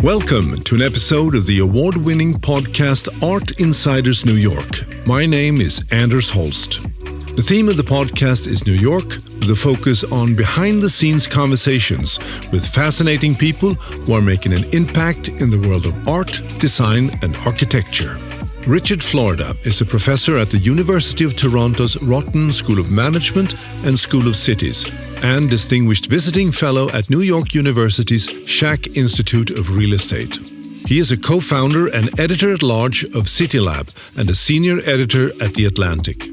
Welcome to an episode of the award-winning podcast Art Insiders New York. My name is Anders Holst. The theme of the podcast is New York, with a focus on behind-the-scenes conversations with fascinating people who are making an impact in the world of art, design, and architecture. Richard Florida is a professor at the University of Toronto's Roshan School of Management and School of Cities, and Distinguished Visiting Fellow at New York University's Schack Institute of Real Estate. He is a co-founder and editor-at-large of CityLab and a senior editor at The Atlantic.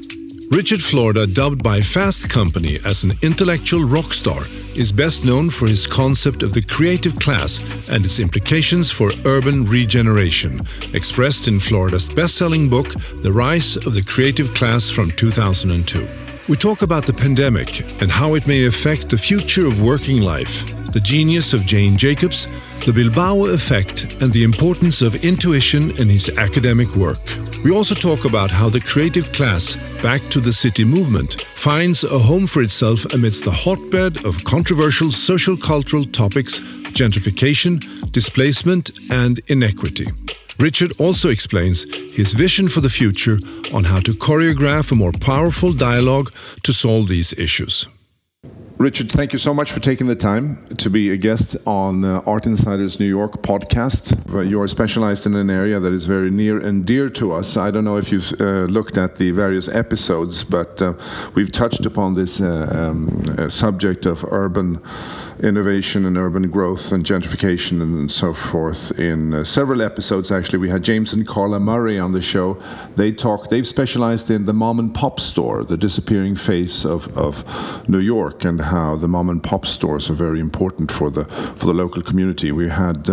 Richard Florida, dubbed by Fast Company as an intellectual rock star, is best known for his concept of the creative class and its implications for urban regeneration, expressed in Florida's best-selling book, The Rise of the Creative Class from 2002. We talk about the pandemic and how it may affect the future of working life, the genius of Jane Jacobs, the Bilboa effect, and the importance of intuition in his academic work. We also talk about how the creative class, back to the city movement, finds a home for itself amidst the hotbed of controversial sociocultural topics, gentrification, displacement, and inequity. Richard also explains his vision for the future on how to choreograph a more powerful dialogue to solve these issues. Richard, thank you so much for taking the time to be a guest on Art Insiders New York podcast. You are specialized in an area that is very near and dear to us. I don't know if you've looked at the various episodes, but we've touched upon this subject of urban innovation and urban growth and gentrification and so forth in several episodes. Actually, we had James and Carla Murray on the show. They've specialized in the mom and pop store, the disappearing face of New York, and how the mom and pop stores are very important for the local community. We had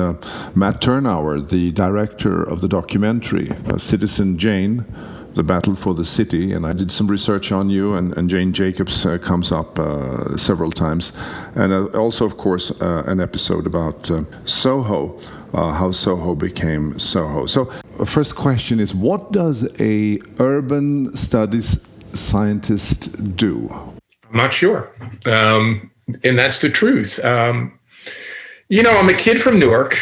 Matt Turnauer, the director of the documentary Citizen Jane, The Battle for the City, and I did some research on you, and Jane Jacobs comes up several times. And also, of course, an episode about Soho, how Soho became Soho. So first question is, what does a urban studies scientist do? I'm not sure. And that's the truth. I'm a kid from Newark,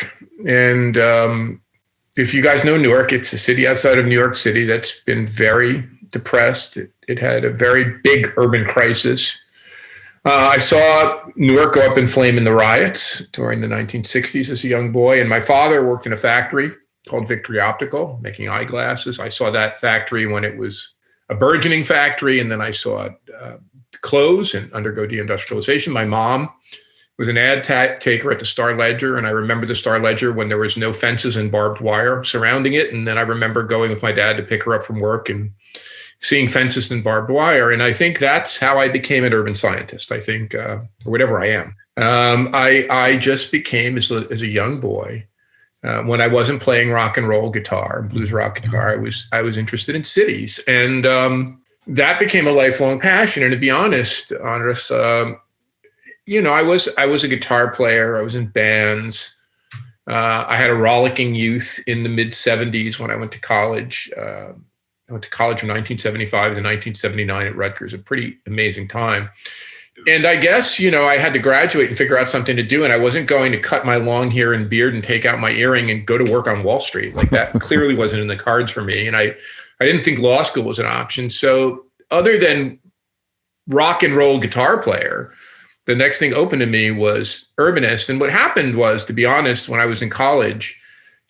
and if you guys know Newark, it's a city outside of New York City that's been very depressed. It had a very big urban crisis. I saw Newark go up in flame in the riots during the 1960s as a young boy, and my father worked in a factory called Victory Optical, making eyeglasses. I saw that factory when it was a burgeoning factory, and then I saw it close and undergo deindustrialization. My mom was an ad taker at the Star Ledger, and I remember the Star Ledger when there was no fences and barbed wire surrounding it. And then I remember going with my dad to pick her up from work and seeing fences and barbed wire. And I think that's how I became an urban scientist, I think, or whatever I am. I just became, as a young boy, when I wasn't playing rock and roll guitar, blues rock guitar, I was interested in cities. And that became a lifelong passion. And to be honest, Andres, I was a guitar player. I was in bands. I had a rollicking youth in the mid 70s when I went to college. I went to college from 1975 to 1979 at Rutgers, a pretty amazing time. And I guess, I had to graduate and figure out something to do. And I wasn't going to cut my long hair and beard and take out my earring and go to work on Wall Street. Like that clearly wasn't in the cards for me. And I didn't think law school was an option. So other than rock and roll guitar player, the next thing open to me was urbanist. And what happened was, to be honest, when I was in college,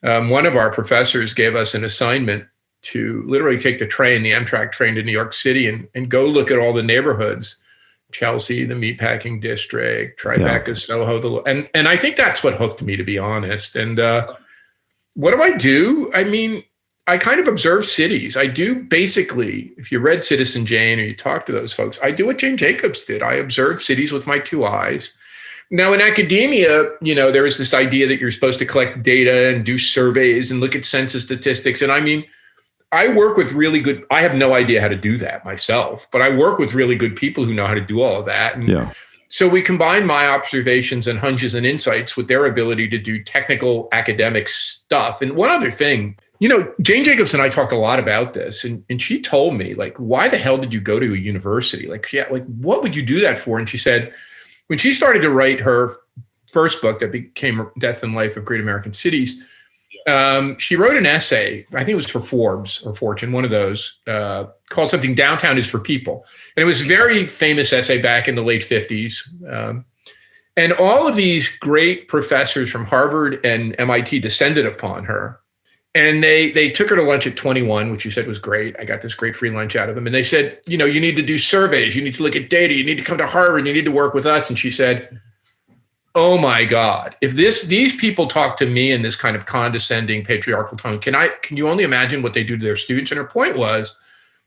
one of our professors gave us an assignment to literally take the Amtrak train to New York City and go look at all the neighborhoods, Chelsea, the Meatpacking District, Tribeca, Soho. And I think that's what hooked me, to be honest. And what do? I mean, I kind of observe cities. I do basically, if you read Citizen Jane or you talk to those folks, I do what Jane Jacobs did. I observe cities with my two eyes. Now in academia, there is this idea that you're supposed to collect data and do surveys and look at census statistics. And I mean, I work with I have no idea how to do that myself, but I work with really good people who know how to do all of that. And so we combine my observations and hunches and insights with their ability to do technical academic stuff. And one other thing, Jane Jacobs and I talked a lot about this, and she told me, like, why the hell did you go to a university? Like, what would you do that for? And she said, when she started to write her first book that became Death and Life of Great American Cities, she wrote an essay, I think it was for Forbes or Fortune, one of those, called something, Downtown is for People. And it was a very famous essay back in the late 50s. And all of these great professors from Harvard and MIT descended upon her. And they took her to lunch at 21, which you said was great. I got this great free lunch out of them. And they said, you need to do surveys. You need to look at data. You need to come to Harvard. You need to work with us. And she said, oh my God, if these people talk to me in this kind of condescending patriarchal tone, can you only imagine what they do to their students? And her point was,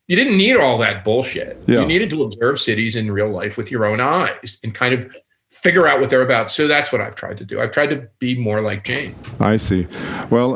you didn't need all that bullshit. Yeah. You needed to observe cities in real life with your own eyes and kind of figure out what they're about. So that's what I've tried to do. I've tried to be more like Jane. I see. Well,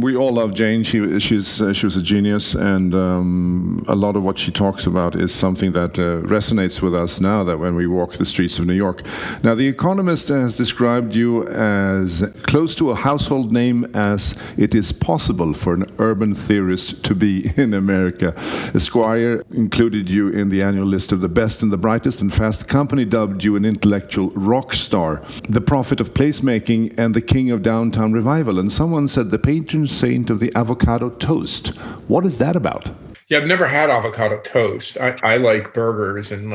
we all love Jane. She was a genius, and a lot of what she talks about is something that resonates with us now that when we walk the streets of New York. Now, The Economist has described you as close to a household name as it is possible for an urban theorist to be in America. Esquire included you in the annual list of the best and the brightest, and Fast Company dubbed you an intellectual rock star, the prophet of placemaking, and the king of downtown revival. And someone said the patron saint of the avocado toast. What is that about? Yeah, I've never had avocado toast. I like burgers and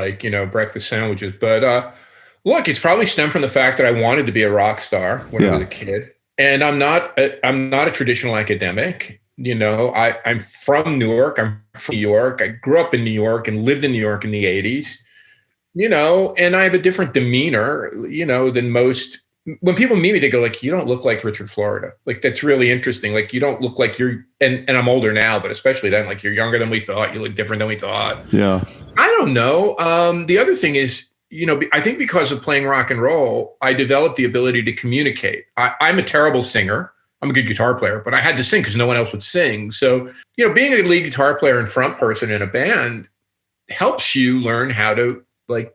breakfast sandwiches. But look, it's probably stemmed from the fact that I wanted to be a rock star when I was a kid. And I'm not a traditional academic. I'm from Newark. I'm from New York. I grew up in New York and lived in New York in the 80s. And I have a different demeanor, than most. When people meet me, they go like, you don't look like Richard Florida. Like, that's really interesting. Like, you don't look like and I'm older now, but especially then, like, you're younger than we thought. You look different than we thought. Yeah. I don't know. The other thing is, I think because of playing rock and roll, I developed the ability to communicate. I'm a terrible singer. I'm a good guitar player, but I had to sing because no one else would sing. So, being a lead guitar player and front person in a band helps you learn how to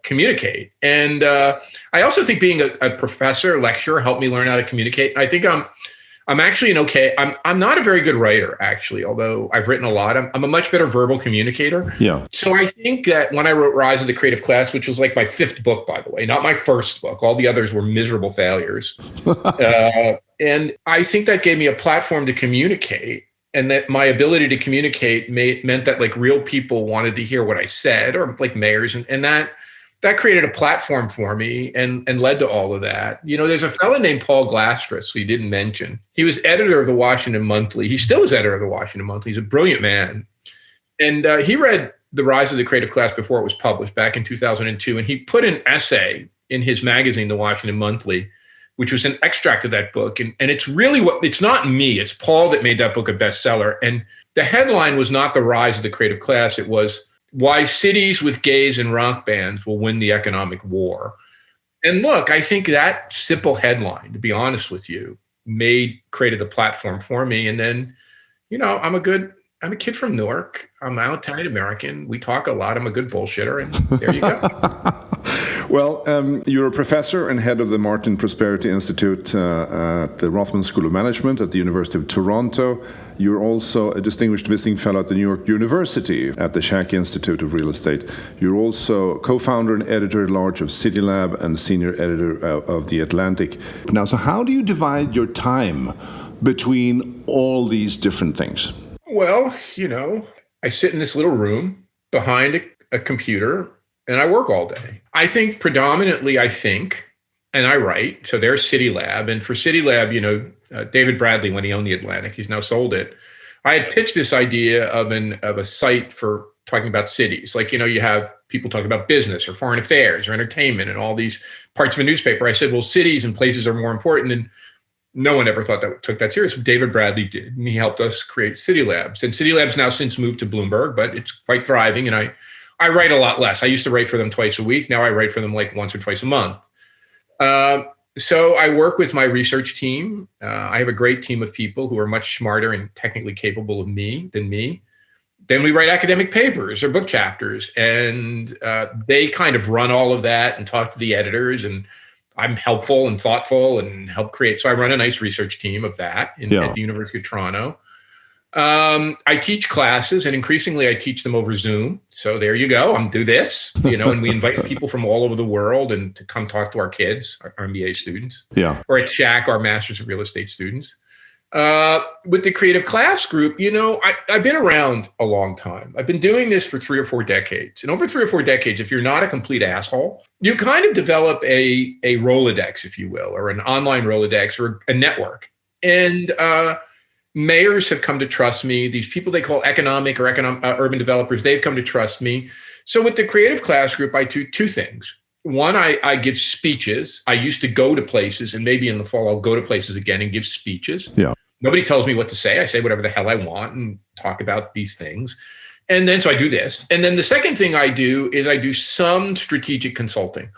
communicate. And I also think being a professor, lecturer helped me learn how to communicate. I think I'm actually I'm not a very good writer, actually, although I've written a lot. I'm a much better verbal communicator. Yeah. So I think that when I wrote Rise of the Creative Class, which was like my fifth book, by the way, not my first book, all the others were miserable failures. And I think that gave me a platform to communicate. And that my ability to communicate meant that real people wanted to hear what I said, or mayors, and that created a platform for me and led to all of that. There's a fellow named Paul Glastris who you didn't mention. He was editor of the Washington Monthly. He still is editor of the Washington Monthly. He's a brilliant man. And he read The Rise of the Creative Class before it was published back in 2002. And he put an essay in his magazine, the Washington Monthly, which was an extract of that book. And it's really it's not me, it's Paul that made that book a bestseller. And the headline was not The Rise of the Creative Class. It was Why Cities with Gays and Rock Bands Will Win the Economic War. And look, I think that simple headline, to be honest with you, created the platform for me. And then, I'm a kid from Newark. I'm Italian American. We talk a lot. I'm a good bullshitter. And there you go. Well, you're a professor and head of the Martin Prosperity Institute at the Rothman School of Management at the University of Toronto. You're also a distinguished visiting fellow at the New York University at the Shack Institute of Real Estate. You're also co-founder and editor-at-large of CityLab and senior editor of The Atlantic. Now, so how do you divide your time between all these different things? Well, I sit in this little room behind a computer and I work all day. I think predominantly, and I write. So there's CityLab. And for CityLab, David Bradley, when he owned The Atlantic, he's now sold it. I had pitched this idea of a site for talking about cities. You have people talking about business or foreign affairs or entertainment and all these parts of a newspaper. I said, well, cities and places are more important. And no one ever took that serious. David Bradley did. And he helped us create CityLabs. And CityLabs now since moved to Bloomberg, but it's quite thriving. And I write a lot less. I used to write for them twice a week. Now I write for them once or twice a month. So I work with my research team. I have a great team of people who are much smarter and technically capable than me. Then we write academic papers or book chapters, and they kind of run all of that and talk to the editors, and I'm helpful and thoughtful and help create. So I run a nice research team of that at the University of Toronto. I teach classes, and increasingly I teach them over Zoom. So there you go. I'm do this, and we invite people from all over the world and to come talk to our kids, our MBA students, or at Shack, our Masters of Real Estate students. With the creative class group, I've been around a long time. I've been doing this for 3 or 4 decades. And over 3 or 4 decades, if you're not a complete asshole, you kind of develop a Rolodex, if you will, or an online Rolodex or a network. And mayors have come to trust me. These people they call urban developers, they've come to trust me. So with the creative class group, I do 2 things. One, I give speeches. I used to go to places, and maybe in the fall I'll go to places again and give speeches. Yeah. Nobody tells me what to say. I say whatever the hell I want and talk about these things. And then so I do this. And then the second thing I do is I do some strategic consulting.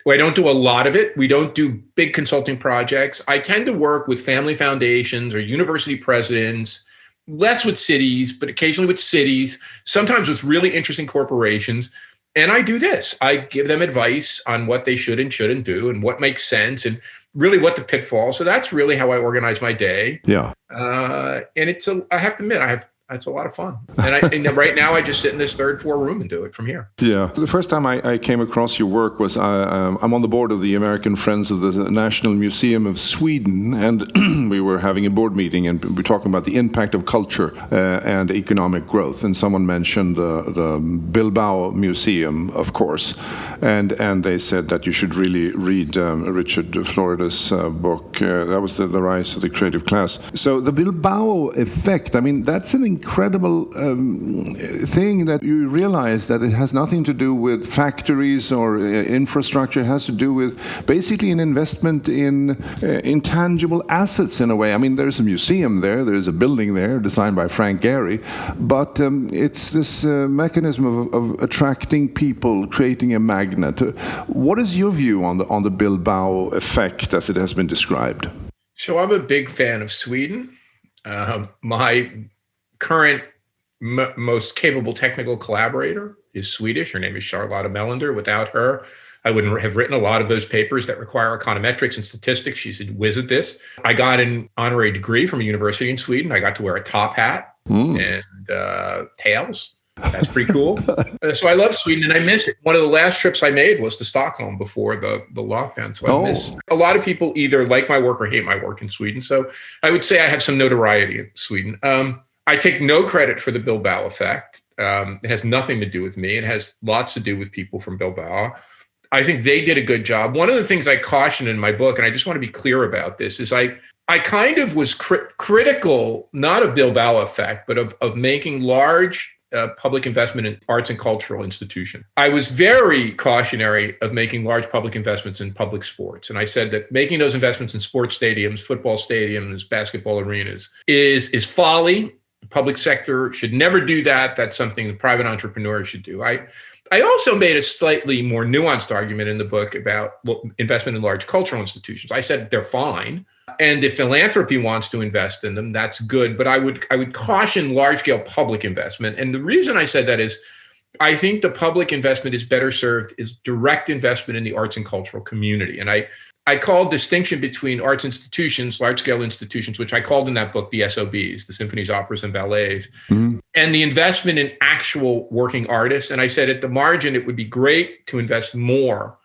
I don't do a lot of it. We don't do big consulting projects. I tend to work with family foundations or university presidents, less with cities, but occasionally with cities, sometimes with really interesting corporations. And I do this. I give them advice on what they should and shouldn't do and what makes sense and really what the pitfalls. So that's really how I organize my day. Yeah. And I have to admit, it's a lot of fun. And right now I just sit in this 3rd floor room and do it from here. Yeah. The first time I came across your work was I'm on the board of the American Friends of the National Museum of Sweden, and we were having a board meeting and we were talking about the impact of culture and economic growth. And someone mentioned the Bilboa Museum, of course, and they said that you should really read Richard Florida's book. That was the Rise of the Creative Class. So the Bilboa effect, I mean, that's an incredible thing that you realize that it has nothing to do with factories or infrastructure. It has to do with basically an investment in intangible assets in a way. I mean, there's a museum there's a building there designed by Frank Gehry, but it's this mechanism of attracting people, creating a magnet. What is your view on the Bilbao effect as it has been described? So I'm a big fan of Sweden. My current most capable technical collaborator is Swedish. Her name is Charlotta Melander. Without her, I wouldn't have written a lot of those papers that require econometrics and statistics. She's a whiz at this. I got an honorary degree from a university in Sweden. I got to wear a top hat and tails. That's pretty cool. So I love Sweden and I miss it. One of the last trips I made was to Stockholm before the lockdown. So I miss it. A lot of people either like my work or hate my work in Sweden. So I would say I have some notoriety in Sweden. I take no credit for the Bilbao effect. It has nothing to do with me. It has lots to do with people from Bilbao. I think they did a good job. One of the things I caution in my book, and I just want to be clear about this, is I kind of was critical, not of Bilbao effect, but of making large public investment in arts and cultural institutions. I was very cautionary of making large public investments in public sports. And I said that making those investments in sports stadiums, football stadiums, basketball arenas is folly. The public sector should never do that. That's something the private entrepreneurs should do. I also made a slightly more nuanced argument in the book about investment in large cultural institutions. I said they're fine. And if philanthropy wants to invest in them, that's good. But I would caution large-scale public investment. And the reason I said that is I think the public investment is better served is direct investment in the arts and cultural community. And I called distinction between arts institutions, large-scale institutions, which I called in that book the SOBs, the symphonies, operas, and ballets, and the investment in actual working artists. And I said at the margin, it would be great to invest more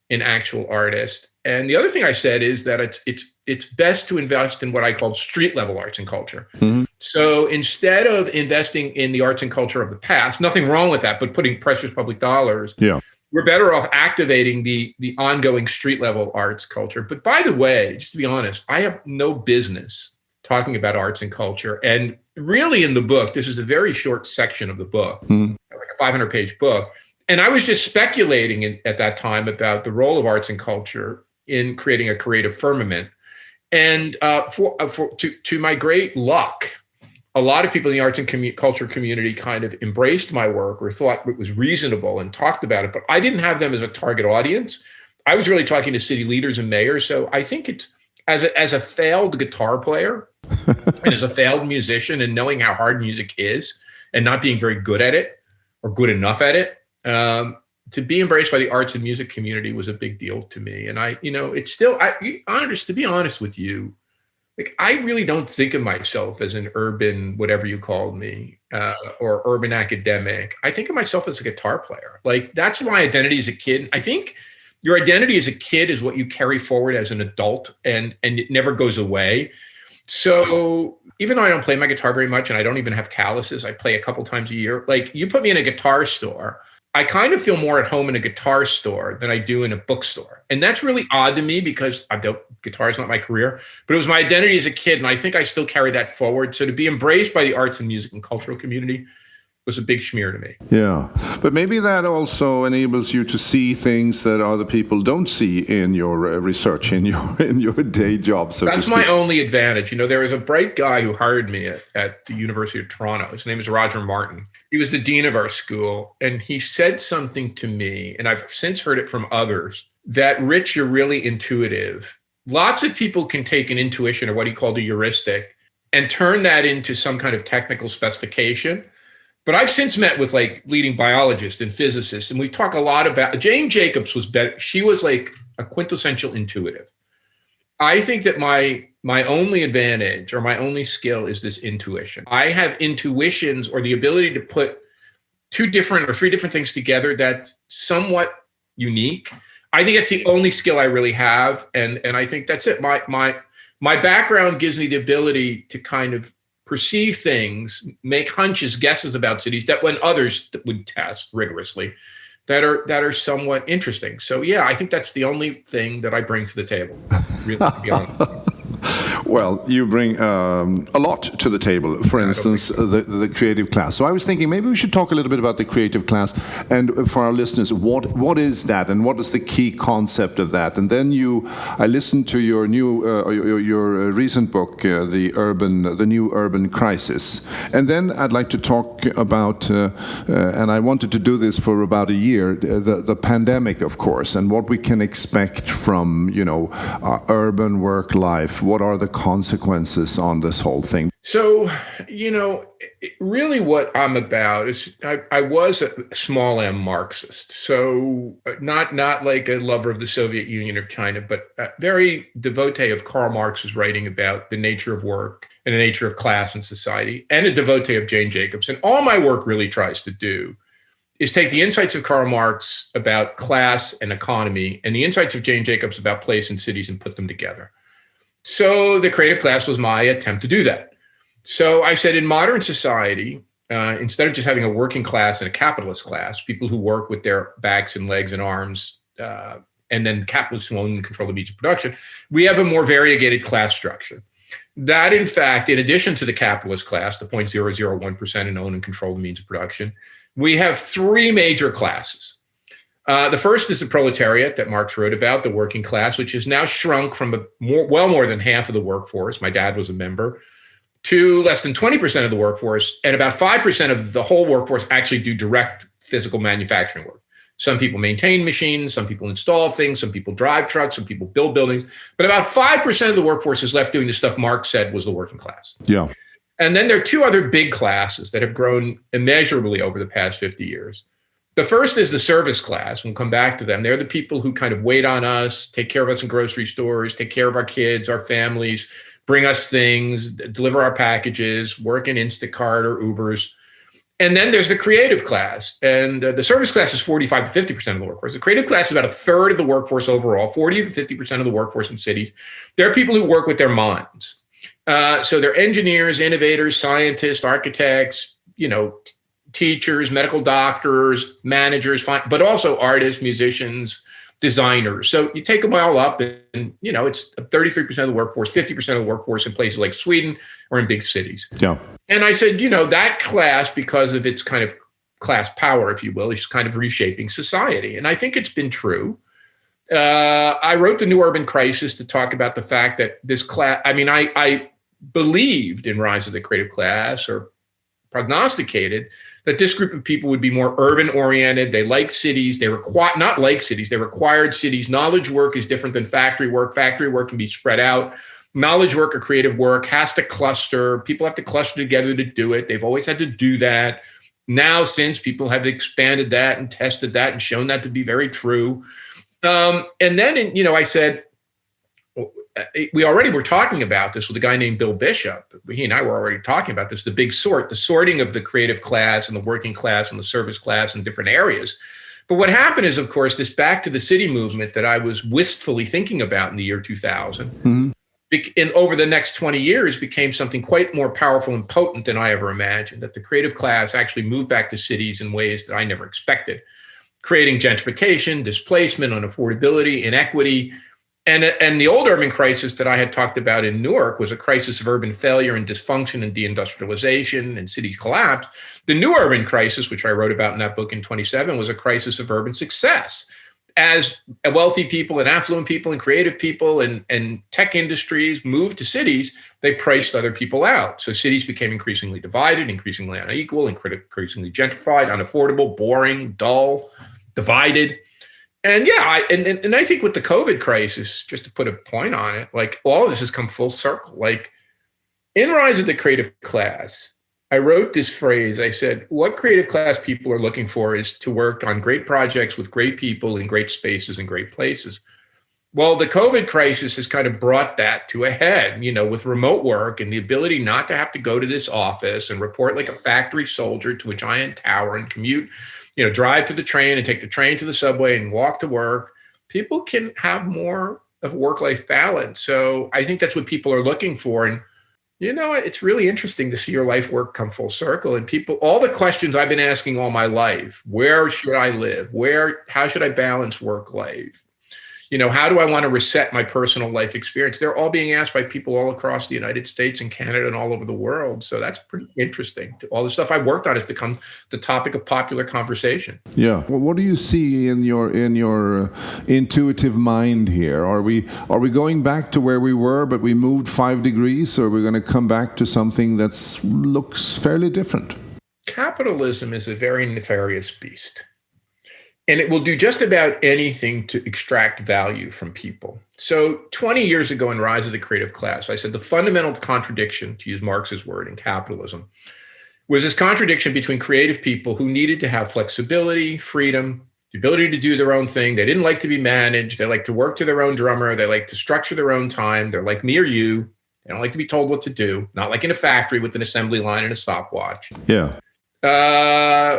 in actual artists. And the other thing I said is that it's best to invest in what I call street level arts and culture. So instead of investing in the arts and culture of the past, nothing wrong with that, but putting precious public dollars, we're better off activating the ongoing street level arts culture. But by the way, just to be honest, I have no business talking about arts and culture. And really in the book, this is a very short section of the book, like a 500-page book. And I was just speculating at that time about the role of arts and culture in creating a creative firmament. And to my great luck, a lot of people in the arts and culture community kind of embraced my work or thought it was reasonable and talked about it, but I didn't have them as a target audience. I was really talking to city leaders and mayors. So I think it's as a failed guitar player and as a failed musician and knowing how hard music is and not being very good at it or good enough at it, to be embraced by the arts and music community was a big deal to me. And it's still, to be honest with you, like, I really don't think of myself as an urban, whatever you called me, or urban academic. I think of myself as a guitar player. Like, that's my identity as a kid. I think your identity as a kid is what you carry forward as an adult, and it never goes away. So even though I don't play my guitar very much and I don't even have calluses, I play a couple times a year. Like, you put me in a guitar store, I kind of feel more at home in a guitar store than I do in a bookstore. And that's really odd to me because guitar is not my career, but it was my identity as a kid. And I think I still carry that forward. So to be embraced by the arts and music and cultural community was a big schmear to me. Yeah, but maybe that also enables you to see things that other people don't see in your research, in your day job. So that's my only advantage. There was a bright guy who hired me at the University of Toronto. His name is Roger Martin. He was the dean of our school, and he said something to me, and I've since heard it from others, that, Rich, you're really intuitive. Lots of people can take an intuition, or what he called a heuristic, and turn that into some kind of technical specification. But I've since met with like leading biologists and physicists, and we talk a lot about, Jane Jacobs was better. She was like a quintessential intuitive. I think that my only advantage or my only skill is this intuition. I have intuitions, or the ability to put 2 different or 3 different things together that's somewhat unique. I think that's the only skill I really have. And I think that's it. My background gives me the ability to kind of perceive things, make hunches, guesses about cities that when others would test rigorously, that are somewhat interesting. So yeah, I think that's the only thing that I bring to the table, really, to be honest. Well, you bring a lot to the table. For instance, the creative class. So I was thinking maybe we should talk a little bit about the creative class, and for our listeners, what is that, and what is the key concept of that? And then I listened to your new your recent book, the New Urban Crisis, and then I'd like to talk about, and I wanted to do this for about a year, the pandemic, of course, and what we can expect from our urban work life. What are the consequences on this whole thing? So, really what I'm about is I was a small m Marxist. So not like a lover of the Soviet Union or China, but a very devotee of Karl Marx's writing about the nature of work and the nature of class and society, and a devotee of Jane Jacobs. And all my work really tries to do is take the insights of Karl Marx about class and economy and the insights of Jane Jacobs about place and cities and put them together. So the creative class was my attempt to do that. So I said, in modern society, instead of just having a working class and a capitalist class, people who work with their backs and legs and arms, and then capitalists who own and control the means of production, we have a more variegated class structure. That, in fact, in addition to the capitalist class, the 0.001% and own and control the means of production, we have 3 major classes. The first is the proletariat that Marx wrote about, the working class, which has now shrunk from more than half of the workforce. My dad was a member, to less than 20% of the workforce, and about 5% of the whole workforce actually do direct physical manufacturing work. Some people maintain machines, some people install things, some people drive trucks, some people build buildings, but about 5% of the workforce is left doing the stuff Marx said was the working class. Yeah. And then there are 2 other big classes that have grown immeasurably over the past 50 years. The first is the service class. We'll come back to them. They're the people who kind of wait on us, take care of us in grocery stores, take care of our kids, our families, bring us things, deliver our packages, work in Instacart or Ubers. And then there's the creative class. And the service class is 45 to 50% of the workforce. The creative class is about a third of the workforce overall, 40 to 50% of the workforce in cities. They're people who work with their minds. So they're engineers, innovators, scientists, architects, teachers, medical doctors, managers, but also artists, musicians, designers. So you take them all up and, it's 33% of the workforce, 50% of the workforce in places like Sweden or in big cities. Yeah. And I said, that class, because of its kind of class power, if you will, is kind of reshaping society. And I think it's been true. I wrote the New Urban Crisis to talk about the fact that this class, I believed in Rise of the Creative Class, or prognosticated that this group of people would be more urban oriented. They like cities. They required cities. Knowledge work is different than factory work. Factory work can be spread out. Knowledge work or creative work has to cluster. People have to cluster together to do it. They've always had to do that. Now, since people have expanded that and tested that and shown that to be very true. And then, I said, we already were talking about this with a guy named Bill Bishop. He and I were already talking about this, the sorting of the creative class and the working class and the service class in different areas. But what happened is, of course, this back to the city movement that I was wistfully thinking about in the year 2000, and over the next 20 years became something quite more powerful and potent than I ever imagined, that the creative class actually moved back to cities in ways that I never expected, creating gentrification, displacement, unaffordability, inequity. And the old urban crisis that I had talked about in Newark was a crisis of urban failure and dysfunction and deindustrialization and city collapse. The new urban crisis, which I wrote about in that book in 27, was a crisis of urban success. As wealthy people and affluent people and creative people and tech industries moved to cities, they priced other people out. So cities became increasingly divided, increasingly unequal, increasingly gentrified, unaffordable, boring, dull, divided. And yeah, and I think with the COVID crisis, just to put a point on it, like all of this has come full circle. Like in Rise of the Creative Class, I wrote this phrase. I said, what creative class people are looking for is to work on great projects with great people in great spaces and great places. Well, the COVID crisis has kind of brought that to a head, with remote work and the ability not to have to go to this office and report like a factory soldier to a giant tower and commute, drive to the train and take the train to the subway and walk to work. People can have more of work-life balance. So I think that's what people are looking for. And, it's really interesting to see your life work come full circle. And all the questions I've been asking all my life, where should I live? How should I balance work-life? How do I want to reset my personal life experience? They're all being asked by people all across the United States and Canada and all over the world. So that's pretty interesting. All the stuff I've worked on has become the topic of popular conversation. Yeah. Well, what do you see in your intuitive mind here? Are we going back to where we were, but we moved 5 degrees, or are we going to come back to something that looks fairly different? Capitalism is a very nefarious beast. And it will do just about anything to extract value from people. So 20 years ago in Rise of the Creative Class, I said the fundamental contradiction, to use Marx's word, in capitalism, was this contradiction between creative people who needed to have flexibility, freedom, the ability to do their own thing. They didn't like to be managed. They like to work to their own drummer. They like to structure their own time. They're like me or you. They don't like to be told what to do, not like in a factory with an assembly line and a stopwatch. Yeah.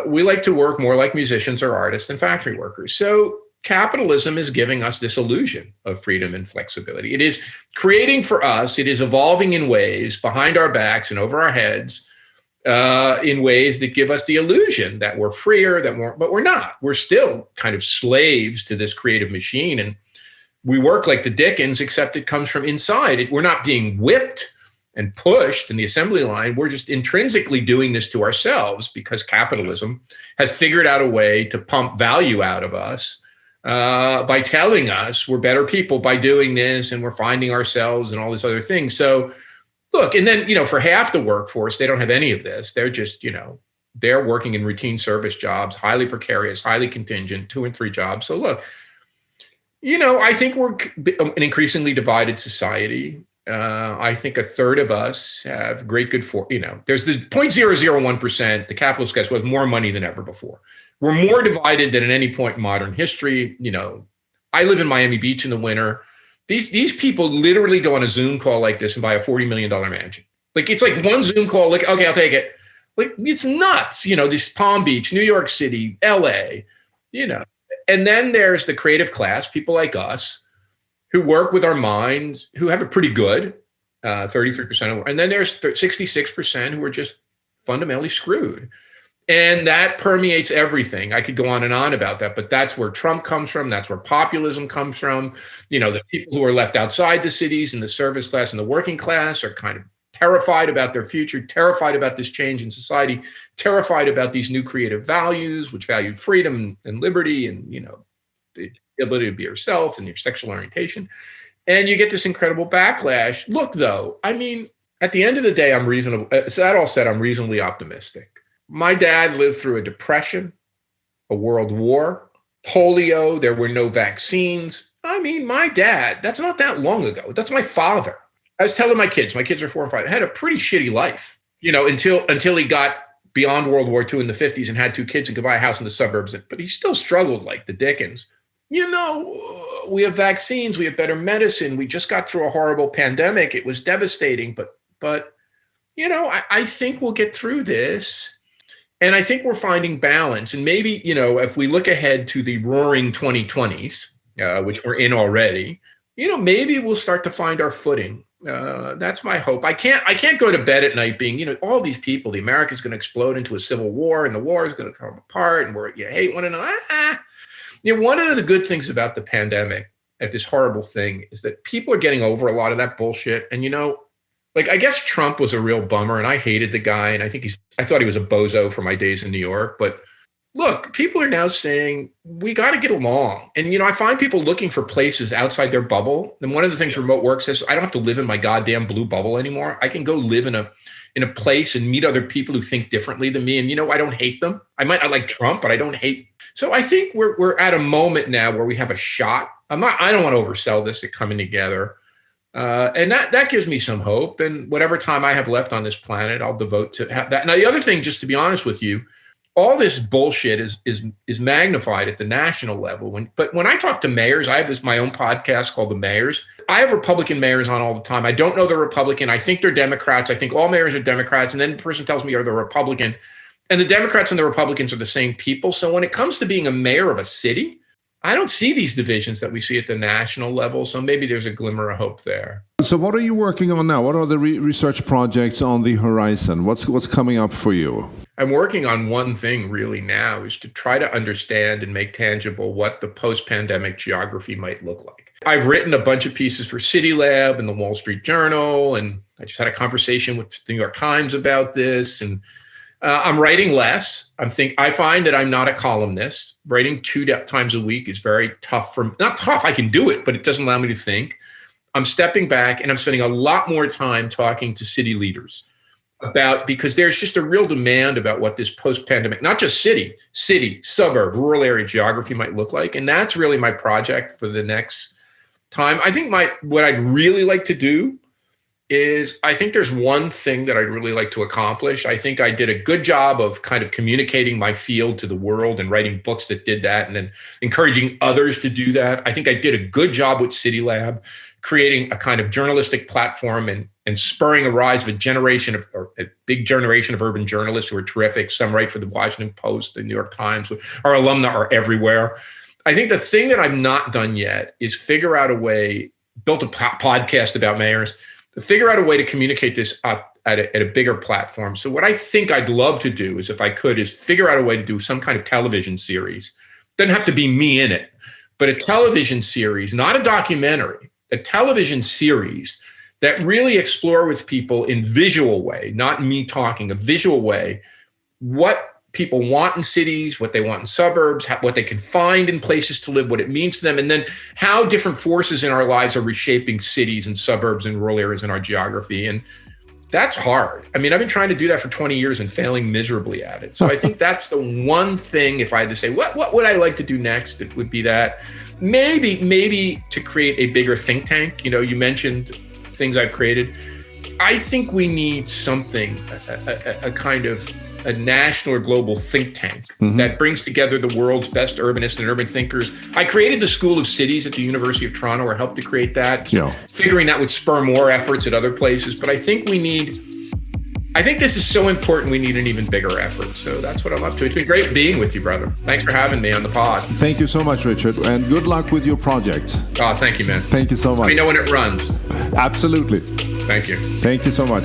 We like to work more like musicians or artists and factory workers. So capitalism is giving us this illusion of freedom and flexibility. It is creating for us, it is evolving in ways behind our backs and over our heads, in ways that give us the illusion that we're freer, but we're not. We're still kind of slaves to this creative machine. And we work like the Dickens, except it comes from inside. We're not being whipped and pushed in the assembly line. We're just intrinsically doing this to ourselves because capitalism has figured out a way to pump value out of us by telling us we're better people by doing this, and we're finding ourselves and all these other things. So look, and then, for half the workforce, they don't have any of this. They're just, they're working in routine service jobs, highly precarious, highly contingent, 2 and 3 jobs. So look, I think we're an increasingly divided society. I think a third of us have there's this 0.001%, the capitalist guys, who have more money than ever before. We're more divided than at any point in modern history. I live in Miami Beach in the winter. These people literally go on a Zoom call like this and buy a $40 million mansion. Like, it's like one Zoom call, like, okay, I'll take it. Like, it's nuts. This Palm Beach, New York City, LA, and then there's the creative class, people like us, who work with our minds, who have it pretty good, 33%. And then there's 66% who are just fundamentally screwed. And that permeates everything. I could go on and on about that, but that's where Trump comes from. That's where populism comes from. The people who are left outside the cities and the service class and the working class are kind of terrified about their future, terrified about this change in society, terrified about these new creative values, which value freedom and liberty and, the ability to be yourself and your sexual orientation. And you get this incredible backlash. Look, though, at the end of the day, I'm reasonable. So that all said, I'm reasonably optimistic. My dad lived through a depression, a world war, polio. There were no vaccines. My dad, that's not that long ago. That's my father. I was telling my kids are 4 and 5, had a pretty shitty life, until he got beyond World War II in the 50s and had 2 kids and could buy a house in the suburbs. But he still struggled like the Dickens. we have vaccines, we have better medicine. We just got through a horrible pandemic. It was devastating, but I think we'll get through this. And I think we're finding balance. And maybe, if we look ahead to the roaring 2020s, which we're in already, maybe we'll start to find our footing. That's my hope. I can't go to bed at night being, all these people, the America's going to explode into a civil war and the war is going to come apart and you hate one another. One of the good things about the pandemic, at this horrible thing, is that people are getting over a lot of that bullshit. And, I guess Trump was a real bummer and I hated the guy. And I thought he was a bozo for my days in New York. But look, people are now saying we got to get along. And, I find people looking for places outside their bubble. And one of the things remote work says, I don't have to live in my goddamn blue bubble anymore. I can go live in a place and meet other people who think differently than me. And, I don't hate them. I might not like Trump, but I don't hate. So I think we're at a moment now where we have a shot. I don't want to oversell this at coming together. And that gives me some hope. And whatever time I have left on this planet, I'll devote to have that. Now, the other thing, just to be honest with you, all this bullshit is magnified at the national level. But when I talk to mayors, I have my own podcast called The Mayors. I have Republican mayors on all the time. I don't know they're Republican. I think they're Democrats. I think all mayors are Democrats. And then the person tells me, are they Republican? And the Democrats and the Republicans are the same people. So when it comes to being a mayor of a city, I don't see these divisions that we see at the national level. So maybe there's a glimmer of hope there. So what are you working on now? What are the research projects on the horizon? What's coming up for you? I'm working on one thing really now, is to try to understand and make tangible what the post-pandemic geography might look like. I've written a bunch of pieces for City Lab and the Wall Street Journal, and I just had a conversation with the New York Times about this. And I'm writing less. I find that I'm not a columnist. Writing 2 times a week is very tough not tough, I can do it, but it doesn't allow me to think. I'm stepping back and I'm spending a lot more time talking to city leaders because there's just a real demand about what this post-pandemic, not just city, suburb, rural area geography might look like. And that's really my project for the next time. I think what I'd really like to do is, I think there's one thing that I'd really like to accomplish. I think I did a good job of kind of communicating my field to the world and writing books that did that and then encouraging others to do that. I think I did a good job with City Lab, creating a kind of journalistic platform and spurring a rise of a big generation of urban journalists who are terrific. Some write for the Washington Post, the New York Times. Our alumni are everywhere. I think the thing that I've not done yet is figure out a way, built a podcast about mayors, to figure out a way to communicate this at a bigger platform. So what I think I'd love to do is, if I could, is figure out a way to do some kind of television series. Doesn't have to be me in it, but a television series, not a documentary, a television series that really explore with people in visual way, not me talking, a visual way, what people want in cities, what they want in suburbs, what they can find in places to live, what it means to them, and then how different forces in our lives are reshaping cities and suburbs and rural areas in our geography. And that's hard. I mean, I've been trying to do that for 20 years and failing miserably at it. So I think that's the one thing, if I had to say, what would I like to do next? It would be that. Maybe to create a bigger think tank. You mentioned things I've created. I think we need something, a kind of a national or global think tank that brings together the world's best urbanists and urban thinkers. I created the School of Cities at the University of Toronto, or helped to create that. Yeah. Figuring that would spur more efforts at other places. But I think this is so important, we need an even bigger effort. So that's what I'm up to. It's been great being with you, brother. Thanks for having me on the pod. Thank you so much, Richard. And good luck with your project. Oh, thank you, man. Thank you so much. Let me know when it runs. Absolutely. Thank you. Thank you so much.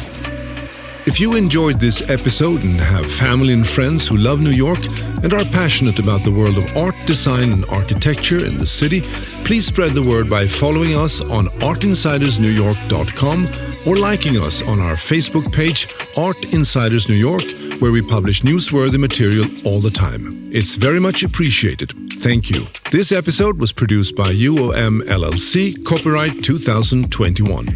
If you enjoyed this episode and have family and friends who love New York and are passionate about the world of art, design, and architecture in the city, please spread the word by following us on artinsidersnewyork.com or liking us on our Facebook page, Art Insiders New York, where we publish newsworthy material all the time. It's very much appreciated. Thank you. This episode was produced by UOM LLC, copyright 2021.